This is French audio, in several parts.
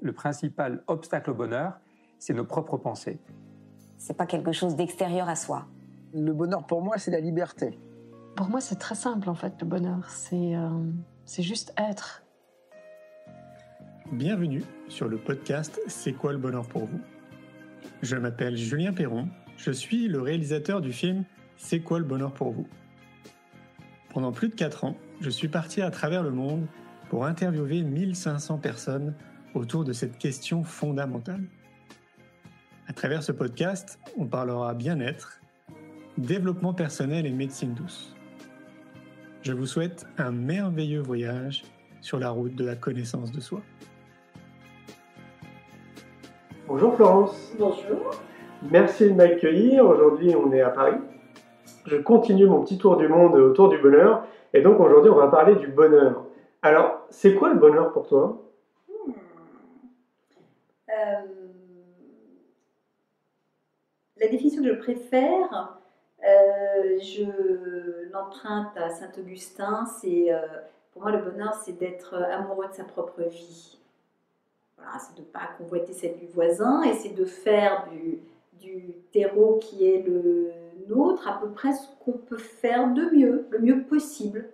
le principal obstacle au bonheur, c'est nos propres pensées. C'est pas quelque chose d'extérieur à soi. Le bonheur pour moi, c'est la liberté. Pour moi, c'est très simple en fait, le bonheur. C'est juste être. Bienvenue sur le podcast C'est quoi le bonheur pour vous ? Je m'appelle Julien Perron, je suis le réalisateur du film C'est quoi le bonheur pour vous ? Pendant plus de 4 ans, je suis parti à travers le monde pour interviewer 1500 personnes autour de cette question fondamentale. À travers ce podcast, on parlera bien-être, développement personnel et médecine douce. Je vous souhaite un merveilleux voyage sur la route de la connaissance de soi. Bonjour Florence. Bonjour. Merci de m'accueillir. Aujourd'hui, on est à Paris. Je continue mon petit tour du monde autour du bonheur. Et donc aujourd'hui, on va parler du bonheur. Alors, c'est quoi le bonheur pour toi ? La définition que je préfère, je l'emprunte à Saint-Augustin. Pour moi, le bonheur, c'est d'être amoureux de sa propre vie. Voilà, c'est de ne pas convoiter celle du voisin et c'est de faire du terreau qui est le nôtre à peu près ce qu'on peut faire de mieux, le mieux possible.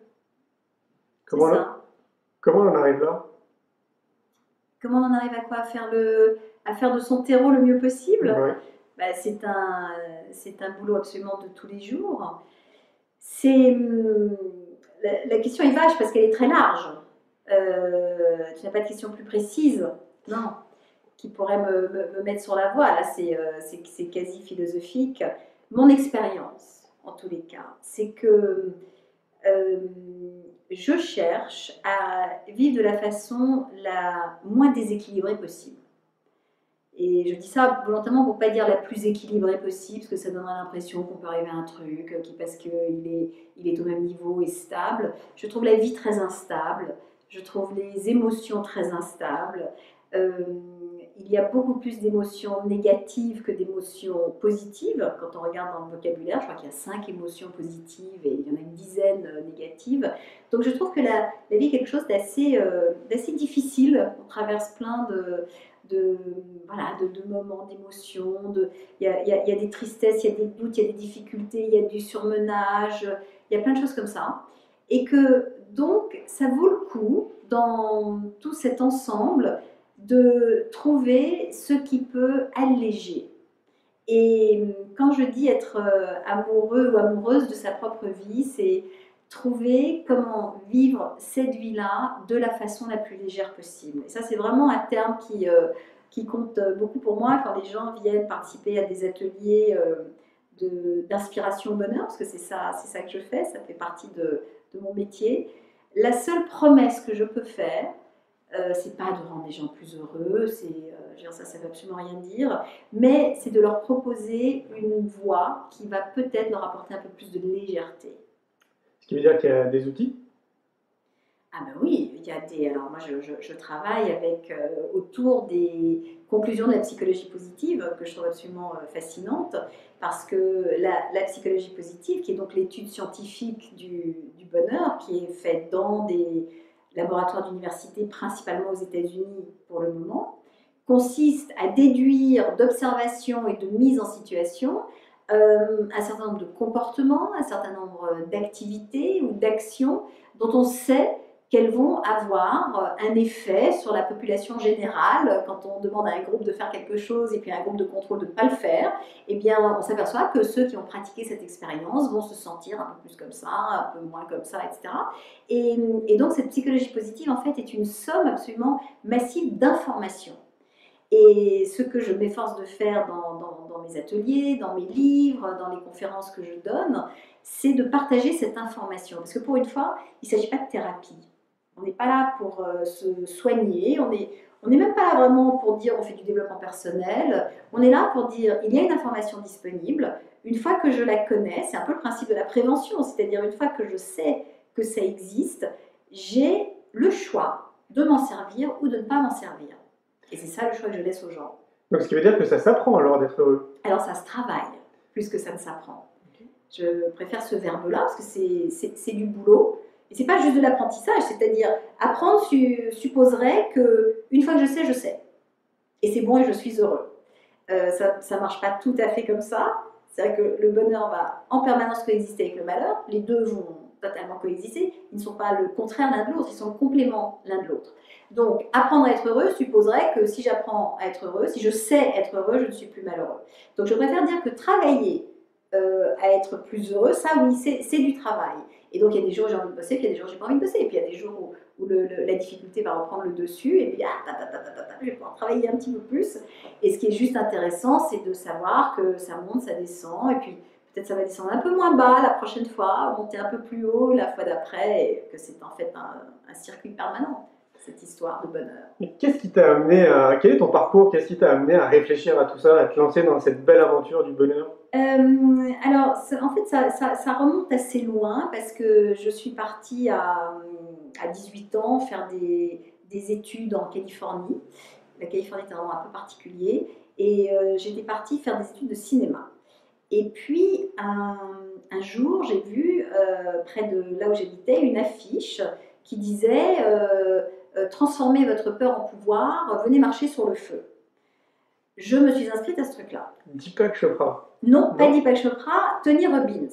Comment on en arrive là ? Comment on en arrive à quoi ? À faire de son terreau le mieux possible ? Ouais. C'est un boulot absolument de tous les jours. La question est vache parce qu'elle est très large. Tu n'as pas de question plus précise, non, qui pourrait me mettre sur la voie. Là, c'est quasi philosophique. Mon expérience, en tous les cas, c'est que je cherche à vivre de la façon la moins déséquilibrée possible. Et je dis ça volontairement pour ne pas dire la plus équilibrée possible, parce que ça donnerait l'impression qu'on peut arriver à un truc qui, parce qu'il est au même niveau, est stable. Je trouve la vie très instable, je trouve les émotions très instables. Il y a beaucoup plus d'émotions négatives que d'émotions positives. Quand on regarde dans le vocabulaire, je crois qu'il y a 5 émotions positives et il y en a une dizaine négatives. Donc je trouve que la vie est quelque chose d'assez difficile. On traverse plein de moments d'émotions, il y a des tristesses, il y a des doutes, il y a des difficultés, il y a du surmenage, il y a plein de choses comme ça. Et que donc ça vaut le coup dans tout cet ensemble de trouver ce qui peut alléger. Et quand je dis être amoureux ou amoureuse de sa propre vie, c'est trouver comment vivre cette vie-là de la façon la plus légère possible. Et ça, c'est vraiment un terme qui compte beaucoup pour moi quand les gens viennent participer à des ateliers d'inspiration au bonheur, parce que c'est ça que je fais, ça fait partie de mon métier. La seule promesse que je peux faire, c'est pas de rendre les gens plus heureux, ça veut absolument rien dire, mais c'est de leur proposer une voie qui va peut-être leur apporter un peu plus de légèreté. Ce qui veut dire qu'il y a des outils ? Ah ben oui, il y a des... Alors moi, je travaille autour des conclusions de la psychologie positive, que je trouve absolument fascinante, parce que la psychologie positive, qui est donc l'étude scientifique du bonheur, qui est faite dans des laboratoires d'université, principalement aux États-Unis pour le moment, consiste à déduire d'observations et de mise en situation un certain nombre de comportements, un certain nombre d'activités ou d'actions dont on sait qu'elles vont avoir un effet sur la population générale. Quand on demande à un groupe de faire quelque chose et puis à un groupe de contrôle de ne pas le faire, eh bien, on s'aperçoit que ceux qui ont pratiqué cette expérience vont se sentir un peu plus comme ça, un peu moins comme ça, etc. Et donc, cette psychologie positive, en fait, est une somme absolument massive d'informations. Et ce que je m'efforce de faire dans mes ateliers, dans mes livres, dans les conférences que je donne, c'est de partager cette information. Parce que pour une fois, il ne s'agit pas de thérapie. On n'est pas là pour se soigner, on n'est même pas là vraiment pour dire on fait du développement personnel. On est là pour dire il y a une information disponible. Une fois que je la connais, c'est un peu le principe de la prévention, c'est-à-dire une fois que je sais que ça existe, j'ai le choix de m'en servir ou de ne pas m'en servir. Et c'est ça le choix que je laisse aux gens. Donc ce qui veut dire que ça s'apprend alors d'être heureux. Alors ça se travaille, plus que ça ne s'apprend. Okay. Je préfère ce verbe-là parce que c'est du boulot. Et c'est pas juste de l'apprentissage, c'est-à-dire apprendre supposerait qu'une fois que je sais, je sais. et c'est bon et je suis heureux. Ça ne marche pas tout à fait comme ça. C'est vrai que le bonheur va en permanence coexister avec le malheur. Les deux vont totalement coexister. Ils ne sont pas le contraire l'un de l'autre, ils sont le complément l'un de l'autre. Donc, apprendre à être heureux supposerait que si j'apprends à être heureux, si je sais être heureux, je ne suis plus malheureux. Donc, je préfère dire que travailler à être plus heureux, ça oui, c'est du travail. Et donc, il y a des jours où j'ai envie de bosser, puis il y a des jours où j'ai pas envie de bosser. Et puis, il y a des jours où la difficulté va reprendre le dessus, et puis, je vais pouvoir travailler un petit peu plus. Et ce qui est juste intéressant, c'est de savoir que ça monte, ça descend, et puis peut-être ça va descendre un peu moins bas la prochaine fois, monter un peu plus haut la fois d'après, et que c'est en fait un circuit permanent, cette histoire de bonheur. Mais qu'est-ce qui t'a amené à... Quel est ton parcours? Qu'est-ce qui t'a amené à réfléchir à tout ça, à te lancer dans cette belle aventure du bonheur? Alors, en fait, ça remonte assez loin, parce que je suis partie à 18 ans faire des études en Californie. La Californie était vraiment un peu particulier, et j'étais partie faire des études de cinéma. Et puis, un jour, j'ai vu, près de là où j'habitais, une affiche qui disait « Transformez votre peur en pouvoir, venez marcher sur le feu ». Je me suis inscrite à ce truc-là. Deepak Chopra. Non, pas Deepak Chopra, Tony Robbins.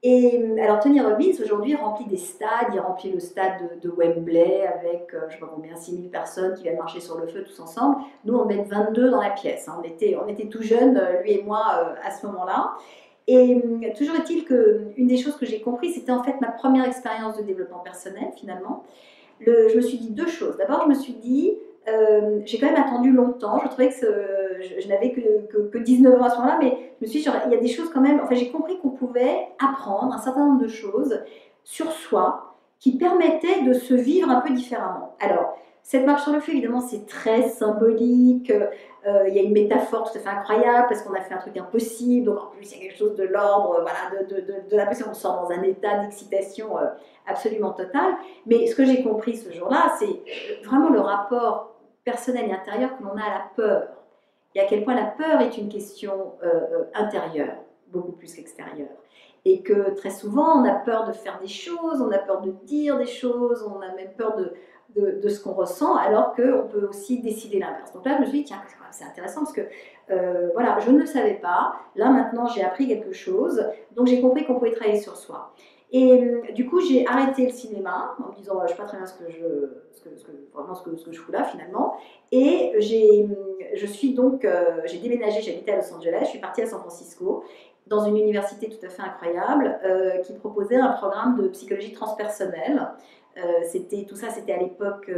Et alors Tony Robbins aujourd'hui remplit des stades, il remplit le stade de Wembley avec je ne sais pas combien, 6000 personnes qui viennent marcher sur le feu tous ensemble. Nous on est 22 dans la pièce, hein. On était tout jeunes, lui et moi à ce moment-là. Et toujours est-il qu'une des choses que j'ai compris, c'était en fait ma première expérience de développement personnel finalement. Je me suis dit deux choses. D'abord je me suis dit, j'ai quand même attendu longtemps, je trouvais que je n'avais que 19 ans à ce moment-là, mais je me suis dit, il y a des choses quand même, enfin j'ai compris qu'on pouvait apprendre un certain nombre de choses sur soi qui permettaient de se vivre un peu différemment. Alors, cette marche sur le feu, évidemment, c'est très symbolique, il y a une métaphore tout à fait incroyable parce qu'on a fait un truc impossible, donc en plus il y a quelque chose de l'ordre, voilà, de la personne, on sort dans un état d'excitation absolument total. Mais ce que j'ai compris ce jour-là, c'est vraiment le rapport personnel et intérieur que l'on a à la peur, et à quel point la peur est une question intérieure, beaucoup plus qu'extérieure. Et que très souvent, on a peur de faire des choses, on a peur de dire des choses, on a même peur de ce qu'on ressent, alors qu'on peut aussi décider l'inverse. Donc là, je me suis dit, tiens, c'est intéressant parce que voilà, je ne le savais pas. Là, maintenant, j'ai appris quelque chose, donc j'ai compris qu'on pouvait travailler sur soi. Et du coup, j'ai arrêté le cinéma en me disant, je ne sais pas très bien ce que je fous là finalement. Et j'ai déménagé, j'habitais à Los Angeles, je suis partie à San Francisco, dans une université tout à fait incroyable qui proposait un programme de psychologie transpersonnelle. Tout ça, c'était à l'époque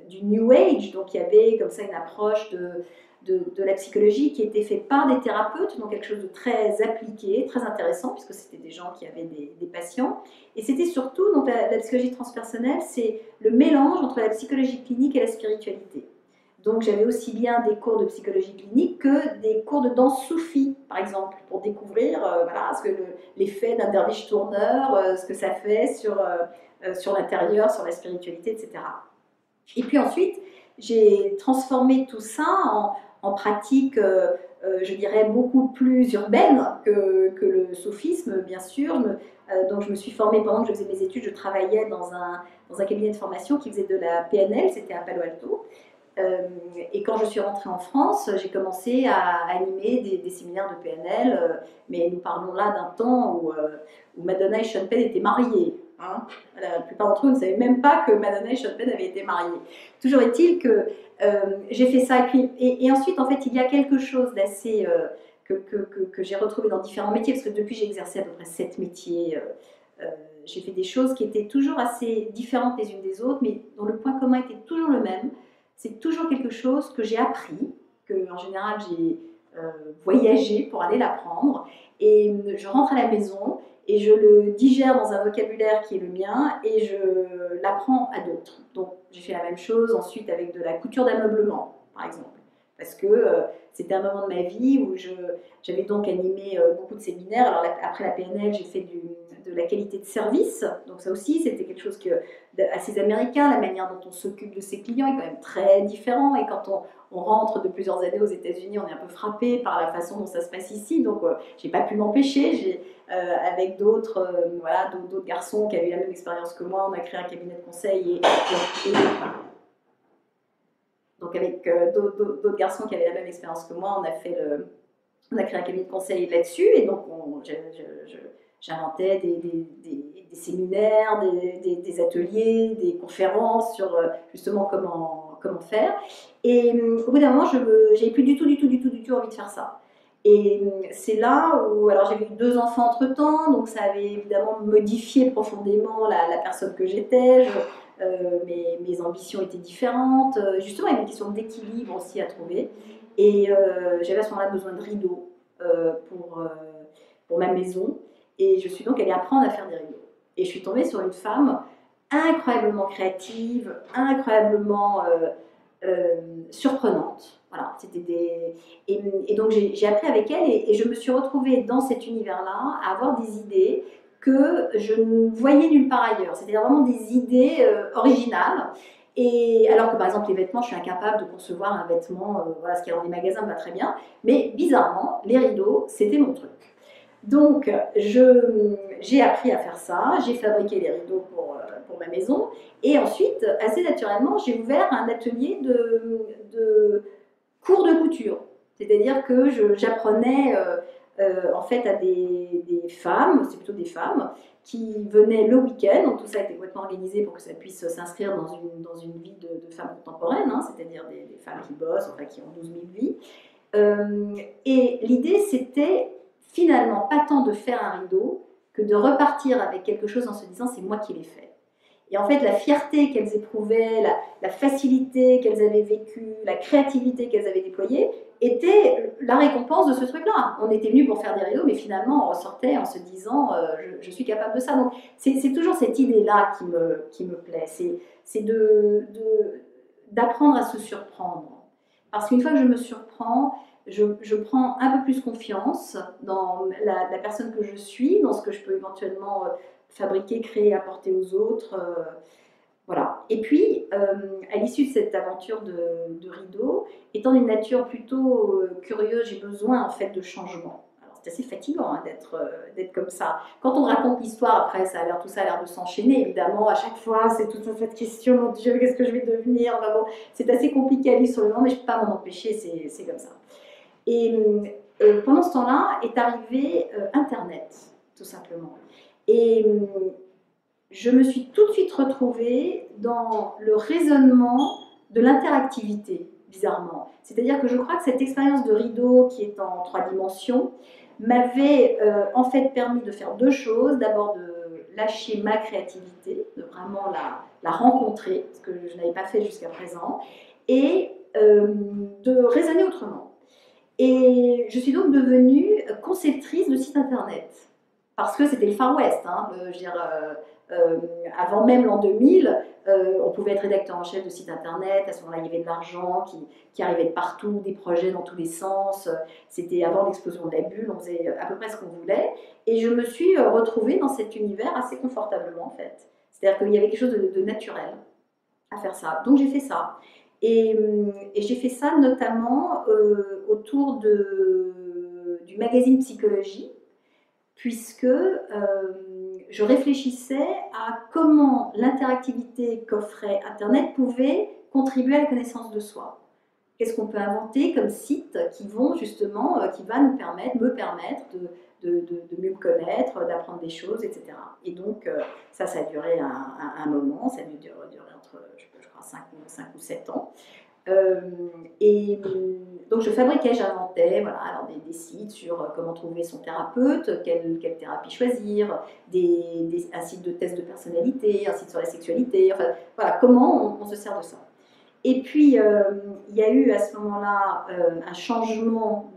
du New Age, donc il y avait comme ça une approche de la psychologie qui était faite par des thérapeutes, donc quelque chose de très appliqué, très intéressant, puisque c'était des gens qui avaient des patients. Et c'était surtout, donc la psychologie transpersonnelle, c'est le mélange entre la psychologie clinique et la spiritualité. Donc j'avais aussi bien des cours de psychologie clinique que des cours de danse soufie, par exemple, pour découvrir voilà, l'effet d'un derviche tourneur, ce que ça fait sur l'intérieur, sur la spiritualité, etc. Et puis ensuite, j'ai transformé tout ça en pratique, je dirais, beaucoup plus urbaine que le soufisme, bien sûr. Donc je me suis formée, pendant que je faisais mes études, je travaillais dans un cabinet de formation qui faisait de la PNL, c'était à Palo Alto. Et quand je suis rentrée en France, j'ai commencé à animer des séminaires de PNL, mais nous parlons là d'un temps où Madonna et Sean Penn étaient mariés. Hein. La plupart d'entre eux ne savaient même pas que Madonna et Sean Penn avaient été mariés. Toujours est-il que j'ai fait ça. Et ensuite, en fait, il y a quelque chose d'assez que j'ai retrouvé dans différents métiers, parce que depuis, j'ai exercé à peu près 7 métiers. J'ai fait des choses qui étaient toujours assez différentes les unes des autres, mais dont le point commun était toujours le même. C'est toujours quelque chose que j'ai appris, que en général j'ai voyagé pour aller l'apprendre, et je rentre à la maison et je le digère dans un vocabulaire qui est le mien et je l'apprends à d'autres. Donc j'ai fait la même chose ensuite avec de la couture d'ameublement, par exemple, parce que c'était un moment de ma vie où j'avais donc animé beaucoup de séminaires. Alors après la PNL, j'ai fait de la qualité de service, donc ça aussi c'était quelque chose assez américain. La manière dont on s'occupe de ses clients est quand même très différent, et quand on rentre de plusieurs années aux États-Unis, on est un peu frappé par la façon dont ça se passe ici. Donc j'ai pas pu m'empêcher, avec d'autres garçons qui avaient eu la même expérience que moi, on a créé un cabinet de conseil et Donc avec d'autres garçons qui avaient la même expérience que moi, on a créé un cabinet de conseil là-dessus. Et donc j'inventais des séminaires, des ateliers, des conférences sur justement comment faire. Et au bout d'un moment, j'avais plus du tout envie de faire ça. Et c'est là où, alors j'avais eu 2 enfants entre-temps, donc ça avait évidemment modifié profondément la personne que j'étais. Mes ambitions étaient différentes. Justement, il y avait une question d'équilibre aussi à trouver. Et j'avais à ce moment-là besoin de rideaux pour ma maison. Et je suis donc allée apprendre à faire des rideaux. Et je suis tombée sur une femme incroyablement créative, incroyablement surprenante. Voilà, et donc j'ai appris avec elle et je me suis retrouvée dans cet univers-là à avoir des idées que je ne voyais nulle part ailleurs. C'était vraiment des idées originales. Et alors que par exemple les vêtements, je suis incapable de concevoir un vêtement, voilà, ce qu'il y a dans les magasins me va très bien. Mais bizarrement, les rideaux, c'était mon truc. Donc j'ai appris à faire ça, j'ai fabriqué les rideaux pour ma maison. Et ensuite, assez naturellement, j'ai ouvert un atelier de cours de couture. C'est-à-dire que j'apprenais en fait à des femmes, c'est plutôt des femmes, qui venaient le week-end. Donc tout ça était complètement organisé pour que ça puisse s'inscrire dans une vie de femmes contemporaines, hein, c'est-à-dire des femmes qui bossent, enfin qui ont 12 000 vies. Et l'idée, c'était finalement pas tant de faire un rideau que de repartir avec quelque chose en se disant c'est moi qui l'ai fait. Et en fait, la fierté qu'elles éprouvaient, la facilité qu'elles avaient vécue, la créativité qu'elles avaient déployée, était la récompense de ce truc-là. On était venus pour faire des rideaux, mais finalement, on ressortait en se disant je suis capable de ça. Donc, c'est toujours cette idée-là qui me plaît. C'est d'apprendre à se surprendre. Parce qu'une fois que je me surprends, je prends un peu plus confiance dans la personne que je suis, dans ce que je peux éventuellement fabriquer, créer, apporter aux autres. Voilà. Et puis, à l'issue de cette aventure de rideau, étant d'une nature plutôt curieuse, j'ai besoin en fait de changement. Alors c'est assez fatigant hein, d'être comme ça. Quand on raconte l'histoire, après, tout ça a l'air de s'enchaîner. Évidemment, à chaque fois, c'est toute cette question, mon Dieu, qu'est-ce que je vais devenir? Enfin, bon, c'est assez compliqué à vivre sur le moment, mais je ne peux pas m'en empêcher, c'est comme ça. Et pendant ce temps-là est arrivé Internet, tout simplement. Et je me suis tout de suite retrouvée dans le raisonnement de l'interactivité, bizarrement. C'est-à-dire que je crois que cette expérience de rideau qui est en 3 dimensions m'avait en fait permis de faire 2 choses. D'abord de lâcher ma créativité, de vraiment la rencontrer, ce que je n'avais pas fait jusqu'à présent, et de raisonner autrement. Et je suis donc devenue conceptrice de sites internet. Parce que c'était le Far West. Hein, je veux dire, avant même l'an 2000, on pouvait être rédacteur en chef de site internet. À ce moment-là, il y avait de l'argent qui arrivait de partout, des projets dans tous les sens. C'était avant l'explosion de la bulle, on faisait à peu près ce qu'on voulait. Et je me suis retrouvée dans cet univers assez confortablement, en fait. C'est-à-dire qu'il y avait quelque chose de naturel à faire ça. Donc j'ai fait ça. Et j'ai fait ça notamment autour du magazine Psychologie, puisque je réfléchissais à comment l'interactivité qu'offrait Internet pouvait contribuer à la connaissance de soi. Qu'est-ce qu'on peut inventer comme site qui va me permettre de mieux me connaître, d'apprendre des choses, etc. Et donc, ça a duré un moment, ça a duré entre, je crois, 5 ou 7 ans. Et donc je fabriquais, j'inventais alors des sites sur comment trouver son thérapeute, quelle thérapie choisir, un site de test de personnalité, un site sur la sexualité, enfin voilà, comment on se sert de ça. Et puis il y a eu à ce moment-là un changement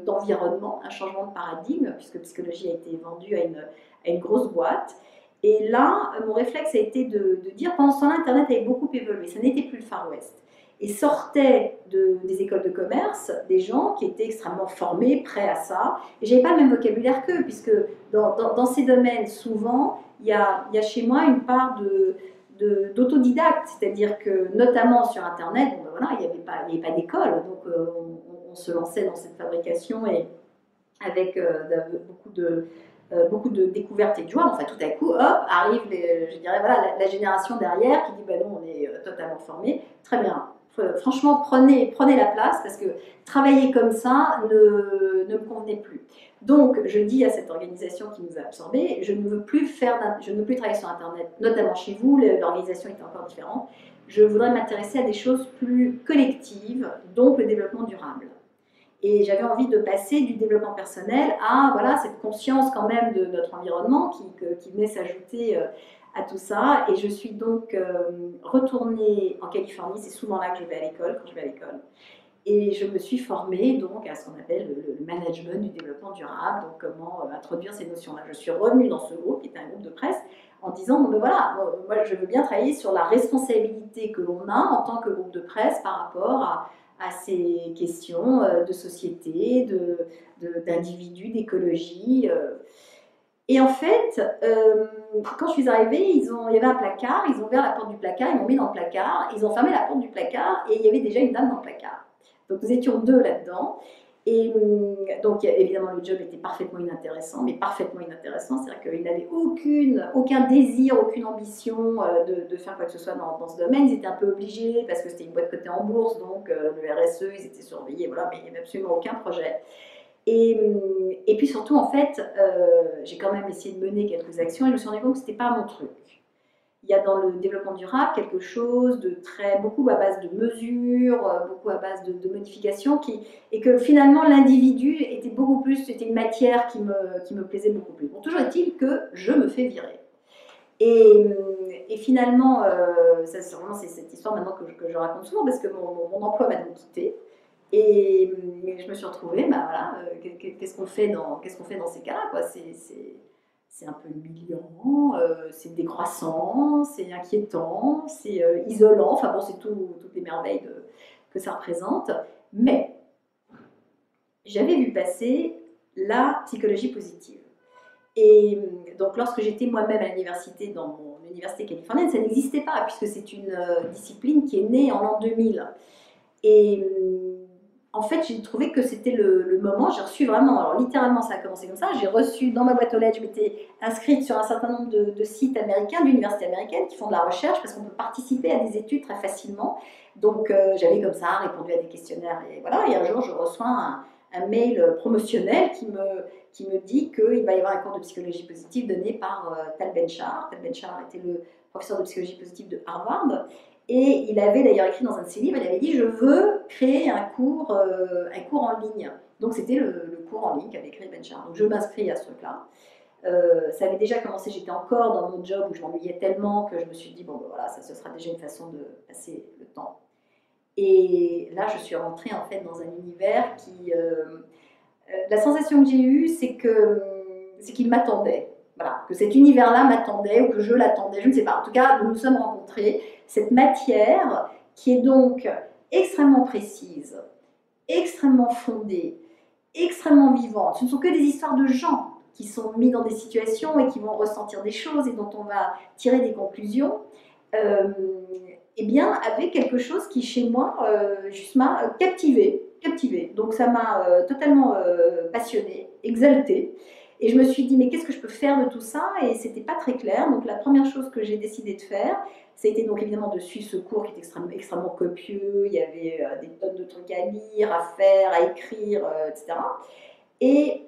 d'environnement, un changement de paradigme, puisque Psychologie a été vendue à une grosse boîte. Et là, mon réflexe a été de dire, pendant ce temps-là, Internet avait beaucoup évolué, ça n'était plus le Far West. Et sortaient des écoles de commerce des gens qui étaient extrêmement formés, prêts à ça. Et je n'avais pas le même vocabulaire qu'eux, puisque dans ces domaines, souvent, il y a chez moi une part d'autodidacte, c'est-à-dire que, notamment sur Internet, il n'y avait pas d'école, donc on se lançait dans cette fabrication et avec beaucoup de découvertes et de joie. Enfin, tout à coup, hop, arrive la génération derrière qui dit non, on est totalement formé. Très bien, franchement, prenez la place parce que travailler comme ça ne me convenait plus. Donc, je dis à cette organisation qui nous a absorbés, je ne veux plus travailler sur Internet, notamment chez vous, l'organisation était encore différente. Je voudrais m'intéresser à des choses plus collectives, donc le développement durable. Et j'avais envie de passer du développement personnel à voilà, cette conscience quand même de notre environnement qui venait s'ajouter à tout ça. Et je suis donc retournée en Californie, c'est souvent là que je vais à l'école, quand je vais à l'école. Et je me suis formée donc à ce qu'on appelle le management du développement durable, donc comment introduire ces notions-là. Je suis revenue dans ce groupe, qui était un groupe de presse, en disant, bon, ben voilà, moi je veux bien travailler sur la responsabilité que l'on a en tant que groupe de presse par rapport à ces questions de société, d'individus, d'écologie. Et en fait, quand je suis arrivée, il y avait un placard, ils ont ouvert la porte du placard, ils m'ont mis dans le placard, ils ont fermé la porte du placard et il y avait déjà une dame dans le placard. Donc nous étions 2 là-dedans. Et donc évidemment le job était parfaitement inintéressant, mais parfaitement inintéressant, c'est-à-dire qu'ils n'avaient aucun désir, aucune ambition de faire quoi que ce soit dans ce domaine. Ils étaient un peu obligés parce que c'était une boîte cotée en bourse, donc le RSE, ils étaient surveillés, voilà, mais il n'y avait absolument aucun projet. Et puis surtout, en fait, j'ai quand même essayé de mener quelques actions et je me suis rendu compte que ce n'était pas mon truc. Il y a dans le développement durable quelque chose de beaucoup à base de mesures, beaucoup à base de modifications, et que finalement l'individu c'était une matière qui me plaisait beaucoup plus. Bon, toujours est-il que je me fais virer. Et finalement, c'est cette histoire maintenant que je raconte souvent parce que mon emploi m'a donc quittée. Et je me suis retrouvée, bah voilà, qu'est-ce qu'on fait dans ces cas-là, quoi. C'est un peu humiliant, c'est décroissant, c'est inquiétant, c'est isolant, enfin bon, c'est toutes les merveilles que ça représente. Mais j'avais vu passer la psychologie positive. Et donc lorsque j'étais moi-même à l'université, dans mon université californienne, ça n'existait pas, puisque c'est une discipline qui est née en l'an 2000. Et en fait, j'ai trouvé que c'était le moment, j'ai reçu vraiment, alors littéralement ça a commencé comme ça, j'ai reçu dans ma boîte aux lettres, je m'étais inscrite sur un certain nombre de sites américains, d'universités américaines qui font de la recherche parce qu'on peut participer à des études très facilement. Donc j'avais comme ça répondu à des questionnaires et voilà, et un jour je reçois un mail promotionnel qui me dit qu'il va y avoir un cours de psychologie positive donné par Tal Ben-Shahar. Tal Ben-Shahar était le professeur de psychologie positive de Harvard. Et il avait d'ailleurs écrit dans un de ses livres, il avait dit « Je veux créer un cours en ligne ». Donc c'était le cours en ligne qu'avait créé Ben-Shahar. Donc je m'inscris à ce truc-là. Ça avait déjà commencé, j'étais encore dans mon job où je m'ennuyais tellement que je me suis dit « Bon, ben voilà, ça ce sera déjà une façon de passer le temps ». Et là, je suis rentrée en fait dans un univers qui... la sensation que j'ai eue, c'est qu'il m'attendait. Voilà, que cet univers-là m'attendait ou que je l'attendais, je ne sais pas. En tout cas, nous nous sommes rencontrés. Cette matière qui est donc extrêmement précise, extrêmement fondée, extrêmement vivante. Ce ne sont que des histoires de gens qui sont mis dans des situations et qui vont ressentir des choses et dont on va tirer des conclusions. Eh bien, avec quelque chose qui, chez moi, juste m'a captivée. Donc ça m'a totalement passionnée, exaltée. Et je me suis dit, mais qu'est-ce que je peux faire de tout ça? Et c'était pas très clair. Donc la première chose que j'ai décidé de faire, ça a été donc évidemment de suivre ce cours qui est extrêmement copieux. Il y avait des tonnes de trucs à lire, à faire, à écrire, etc. Et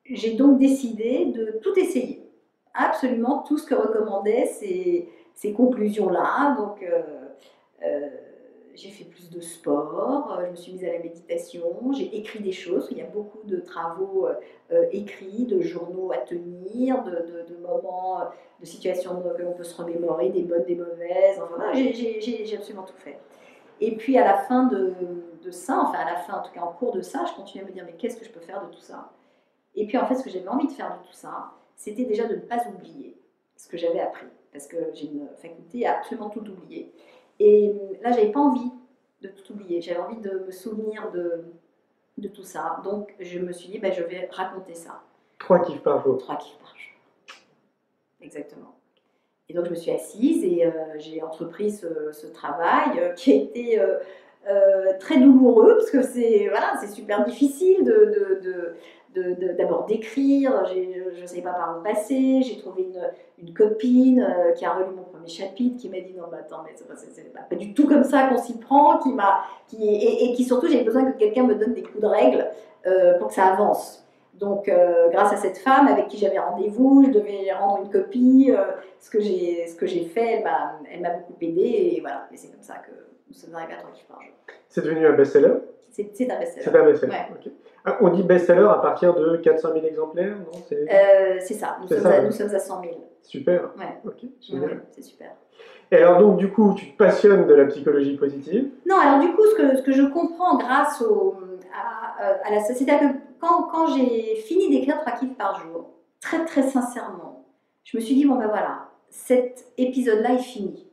j'ai donc décidé de tout essayer. Absolument tout ce que recommandaient ces conclusions-là. Donc j'ai fait plus de sport, je me suis mise à la méditation, j'ai écrit des choses, il y a beaucoup de travaux écrits, de journaux à tenir, de moments, de situations que l'on peut se remémorer, des bonnes, des mauvaises, enfin voilà, j'ai absolument tout fait. Et puis à la fin de ça, enfin à la fin en tout cas en cours de ça, je continuais à me dire mais qu'est-ce que je peux faire de tout ça? Et puis en fait ce que j'avais envie de faire de tout ça, c'était déjà de ne pas oublier ce que j'avais appris, parce que j'ai une faculté à absolument tout oublier. Et là, j'avais pas envie de tout oublier. J'avais envie de me souvenir de tout ça. Donc, je me suis dit, ben, je vais raconter ça. 3 kiffs par jour. 3 kiffs par jour. Exactement. Et donc, je me suis assise et j'ai entrepris ce travail qui a été très douloureux, parce que c'est super difficile d'abord d'écrire, je ne savais pas par où passer, j'ai trouvé une copine qui a relu mon premier chapitre, qui m'a dit non mais attends, mais c'est pas du tout comme ça qu'on s'y prend, et qui surtout j'ai besoin que quelqu'un me donne des coups de règle pour que ça avance. Donc grâce à cette femme avec qui j'avais rendez-vous, je devais rendre une copie, ce que j'ai fait, elle m'a beaucoup aidée, et voilà, et c'est comme ça que nous sommes arrivés à 3 kiffs par jour. C'est devenu un best-seller? C'est un best-seller. C'est un best-seller, Ouais. ok. Ah, on dit best-seller à partir de 400 000 exemplaires, non? C'est ça, nous C'est sommes ça, à ouais. 100 000. Super, Ouais. ok, génial. Ouais, c'est super. Et alors donc du coup, tu te passionnes de la psychologie positive. Non, alors du coup, ce que je comprends grâce à la société, c'est que quand j'ai fini d'écrire 3 kiffs par jour, très très sincèrement, je me suis dit, bon ben voilà, cet épisode-là est fini.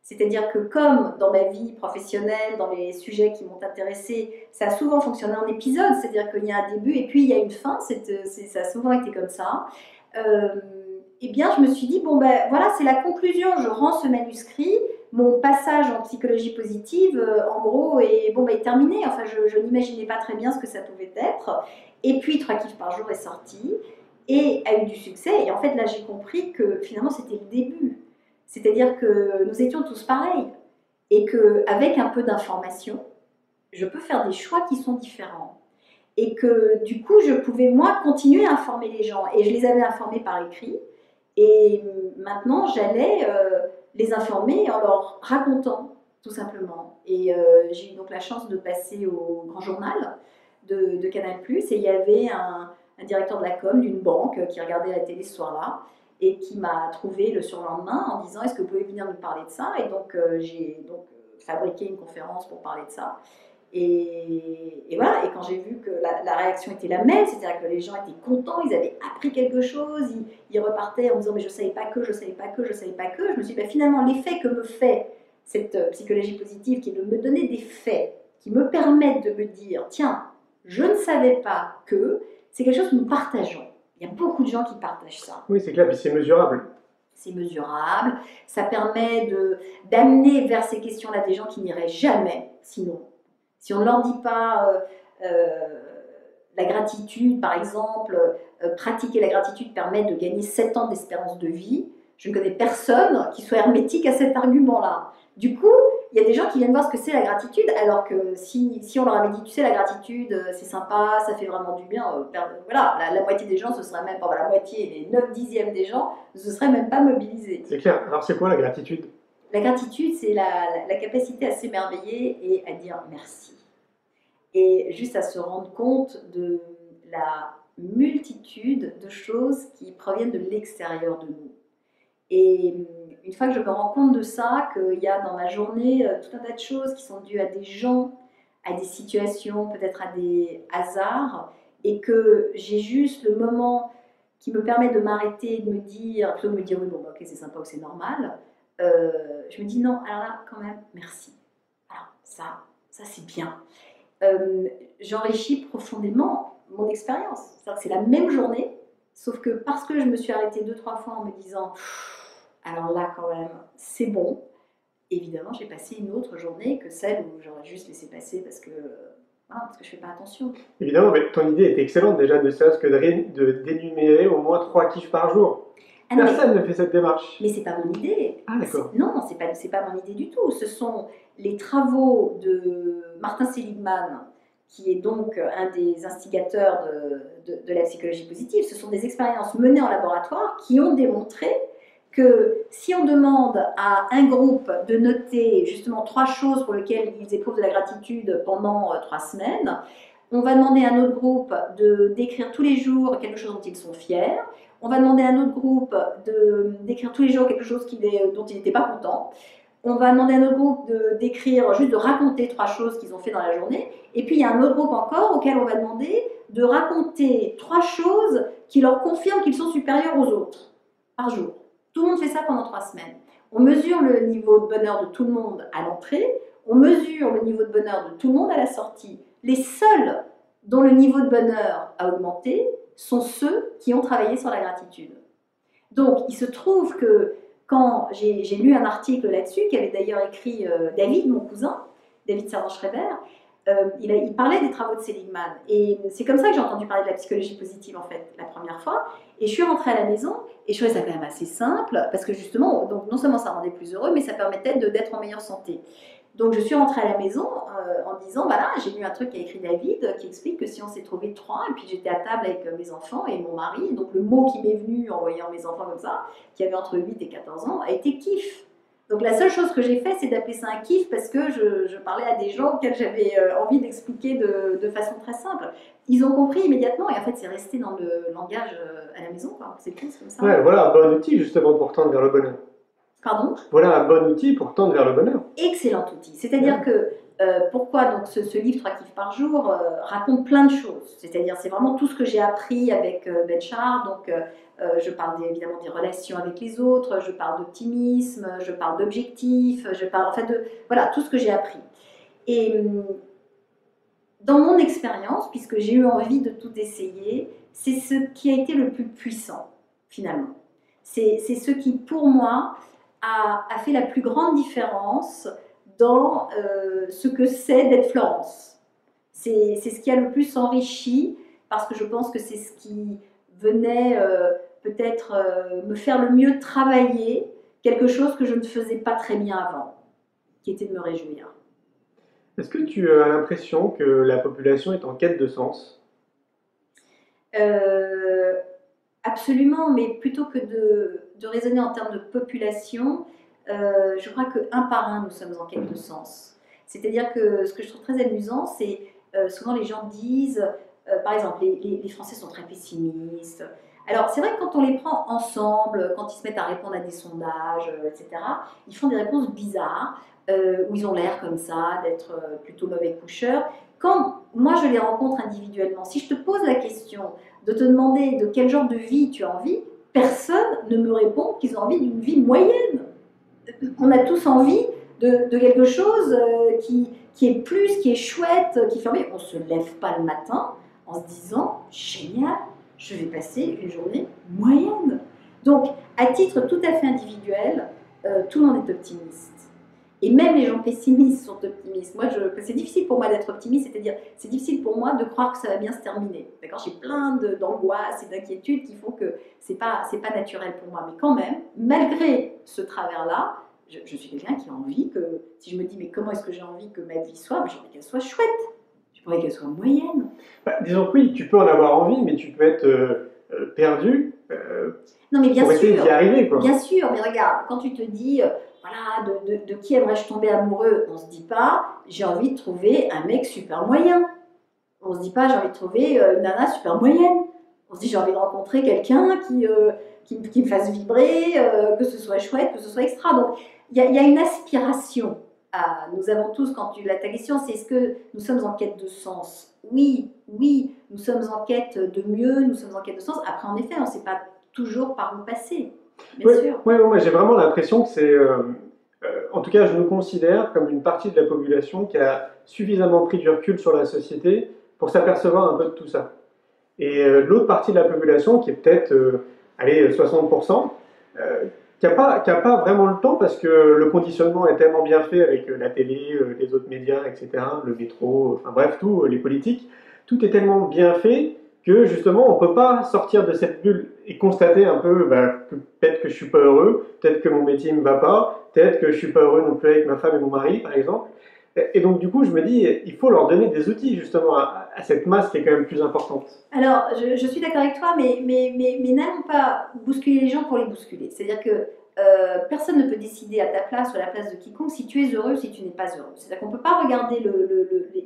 C'est-à-dire que comme dans ma vie professionnelle, dans les sujets qui m'ont intéressée, ça a souvent fonctionné en épisode, c'est-à-dire qu'il y a un début et puis il y a une fin, ça a souvent été comme ça. Eh bien, je me suis dit, bon ben voilà, c'est la conclusion, je rends ce manuscrit, mon passage en psychologie positive, en gros, est terminé. Enfin, je n'imaginais pas très bien ce que ça pouvait être. Et puis, 3 kiffs par jour est sorti et a eu du succès. Et en fait, là, j'ai compris que finalement, c'était le début. C'est-à-dire que nous étions tous pareils et qu'avec un peu d'information, je peux faire des choix qui sont différents. Et que du coup, je pouvais, moi, continuer à informer les gens. Et je les avais informés par écrit. Et maintenant, j'allais les informer en leur racontant, tout simplement. Et j'ai eu donc la chance de passer au Grand Journal de Canal+. Et il y avait un directeur de la com d'une banque qui regardait la télé ce soir-là et qui m'a trouvé le surlendemain en disant « Est-ce que vous pouvez venir nous parler de ça ?» Et donc, j'ai fabriqué une conférence pour parler de ça. Et voilà, et quand j'ai vu que la réaction était la même, c'est-à-dire que les gens étaient contents, ils avaient appris quelque chose, ils repartaient en me disant « Mais je ne savais pas que, je ne savais pas que, je ne savais pas que », je me suis dit finalement, l'effet que me fait cette psychologie positive, qui est de me donner des faits, qui me permettent de me dire « Tiens, je ne savais pas que », c'est quelque chose que nous partageons. Il y a beaucoup de gens qui partagent ça. Oui, c'est clair, puis c'est mesurable. C'est mesurable, ça permet d'amener vers ces questions-là des gens qui n'iraient jamais, sinon. Si on ne leur dit pas la gratitude, par exemple, pratiquer la gratitude permet de gagner 7 ans d'espérance de vie, je ne connais personne qui soit hermétique à cet argument-là. Du coup, il y a des gens qui viennent voir ce que c'est la gratitude, alors que si on leur avait dit, tu sais, la gratitude, c'est sympa, ça fait vraiment du bien, voilà, la moitié des gens, ce serait même pas, la moitié, les 9/10 des gens, ne se seraient même pas mobilisés. C'est clair. Alors, c'est quoi la gratitude? La gratitude, c'est la capacité à s'émerveiller et à dire merci. Et juste à se rendre compte de la multitude de choses qui proviennent de l'extérieur de nous. Et une fois que je me rends compte de ça, qu'il y a dans ma journée tout un tas de choses qui sont dues à des gens, à des situations, peut-être à des hasards, et que j'ai juste le moment qui me permet de m'arrêter et de me dire, plutôt de me dire oui, bon, ok, c'est sympa ou c'est normal, je me dis non, alors là, quand même, merci. Alors, ça c'est bien. J'enrichis profondément mon expérience. C'est-à-dire que c'est la même journée, sauf que parce que je me suis arrêtée 2-3 fois en me disant alors là quand même c'est bon, évidemment j'ai passé une autre journée que celle où j'aurais juste laissé passer parce que je fais pas attention. Évidemment, mais ton idée est excellente déjà, ne serait-ce que de d'énumérer au moins 3 kiffs par jour. Personne ne fait cette démarche. Mais c'est pas mon idée. Ah d'accord. Non, c'est pas mon idée du tout. Ce sont les travaux de Martin Seligman, qui est donc un des instigateurs de la psychologie positive. Ce sont des expériences menées en laboratoire qui ont démontré que si on demande à un groupe de noter justement 3 choses pour lesquelles ils éprouvent de la gratitude pendant 3 semaines, on va demander à un autre groupe d'écrire tous les jours quelque chose dont ils sont fiers, on va demander à un autre groupe d'écrire tous les jours quelque chose dont ils n'étaient pas contents, on va demander à un autre groupe d'écrire, juste de raconter 3 choses qu'ils ont fait dans la journée, et puis il y a un autre groupe encore auquel on va demander de raconter 3 choses qui leur confirment qu'ils sont supérieurs aux autres par jour. Tout le monde fait ça pendant 3 semaines. On mesure le niveau de bonheur de tout le monde à l'entrée, on mesure le niveau de bonheur de tout le monde à la sortie. Les seuls dont le niveau de bonheur a augmenté sont ceux qui ont travaillé sur la gratitude. Donc, il se trouve que quand j'ai lu un article là-dessus, qu'avait d'ailleurs écrit David, mon cousin, David Servan-Schreiber, il parlait des travaux de Seligman. Et c'est comme ça que j'ai entendu parler de la psychologie positive, en fait, la première fois. Et je suis rentrée à la maison, et je trouvais ça quand même assez simple, parce que justement, donc non seulement ça rendait plus heureux, mais ça permettait d'être en meilleure santé. Donc je suis rentrée à la maison en disant, voilà, j'ai lu un truc qu'a écrit David, qui explique que si on s'est trouvé 3, et puis j'étais à table avec mes enfants et mon mari, donc le mot qui m'est venu en voyant mes enfants comme ça, qui avaient entre 8 et 14 ans, a été kiff. Donc la seule chose que j'ai fait, c'est d'appeler ça un kiff, parce que je parlais à des gens auxquels j'avais envie d'expliquer de façon très simple. Ils ont compris immédiatement, et en fait c'est resté dans le langage à la maison, quoi. C'est plus comme ça. Ouais, voilà un bon outil justement pour tendre vers le bonheur. Pardon ? Voilà un bon outil pour tendre vers le bonheur. Excellent outil. C'est-à-dire que pourquoi donc ce livre 3 kiffs par jour raconte plein de choses. C'est-à-dire c'est vraiment tout ce que j'ai appris avec Ben Shahar. Donc je parle évidemment des relations avec les autres, je parle d'optimisme, je parle d'objectifs, je parle en fait de voilà tout ce que j'ai appris. Et dans mon expérience, puisque j'ai eu envie de tout essayer, c'est ce qui a été le plus puissant finalement. C'est ce qui pour moi a fait la plus grande différence dans ce que c'est d'être Florence. C'est ce qui a le plus enrichi, parce que je pense que c'est ce qui venait peut-être me faire le mieux travailler quelque chose que je ne faisais pas très bien avant, qui était de me réjouir. Est-ce que tu as l'impression que la population est en quête de sens ? Absolument, mais plutôt que de raisonner en termes de population, je crois qu'un par un, nous sommes en quête de sens. C'est-à-dire que ce que je trouve très amusant, c'est souvent les gens disent, par exemple, les Français sont très pessimistes. Alors, c'est vrai que quand on les prend ensemble, quand ils se mettent à répondre à des sondages, etc., ils font des réponses bizarres, où ils ont l'air comme ça, d'être plutôt mauvais coucheurs. Quand moi je les rencontre individuellement, si je te pose la question de te demander de quel genre de vie tu as envie, personne ne me répond qu'ils ont envie d'une vie moyenne. On a tous envie de quelque chose qui est plus, qui est chouette, qui fait envie. On ne se lève pas le matin en se disant « génial, je vais passer une journée moyenne ». Donc, à titre tout à fait individuel, tout le monde est optimiste. Et même les gens pessimistes sont optimistes. Moi, c'est difficile pour moi d'être optimiste, c'est-à-dire c'est difficile pour moi de croire que ça va bien se terminer. D'accord ? J'ai plein d'angoisses et d'inquiétudes qui font que c'est pas naturel pour moi. Mais quand même, malgré ce travers-là, je suis quelqu'un qui a envie que, si je me dis mais comment est-ce que j'ai envie que ma vie soit, j'ai envie qu'elle soit chouette. J'ai envie qu'elle soit moyenne. Disons que oui, tu peux en avoir envie, mais tu peux être perdu non, mais bien pour essayer sûr, d'y arriver, quoi. Bien sûr, mais regarde, quand tu te dis voilà, de qui aimerais-je tomber amoureux, on ne se dit pas j'ai envie de trouver un mec super moyen. On ne se dit pas j'ai envie de trouver une nana super moyenne. On se dit j'ai envie de rencontrer quelqu'un qui me fasse vibrer, que ce soit chouette, que ce soit extra. Donc il y a une aspiration. Nous avons tous, quand ta question c'est est-ce que nous sommes en quête de sens ? Oui, nous sommes en quête de mieux, nous sommes en quête de sens. Après en effet, on ne sait pas toujours par où passer. Bien sûr. Oui, moi j'ai vraiment l'impression que c'est, en tout cas je me considère comme une partie de la population qui a suffisamment pris du recul sur la société pour s'apercevoir un peu de tout ça. Et l'autre partie de la population qui est peut-être, 60%, qui n'a pas vraiment le temps parce que le conditionnement est tellement bien fait avec la télé, les autres médias, etc., le métro, enfin bref, tout, les politiques, tout est tellement bien fait que justement on ne peut pas sortir de cette bulle et constater un peu que peut-être que je ne suis pas heureux, peut-être que mon métier ne me va pas, peut-être que je ne suis pas heureux non plus avec ma femme et mon mari par exemple. Et donc du coup je me dis il faut leur donner des outils justement à cette masse qui est quand même plus importante. Alors je suis d'accord avec toi, mais n'allons pas bousculer les gens pour les bousculer. C'est-à-dire que personne ne peut décider à ta place ou à la place de quiconque si tu es heureux ou si tu n'es pas heureux. C'est-à-dire qu'on ne peut pas regarder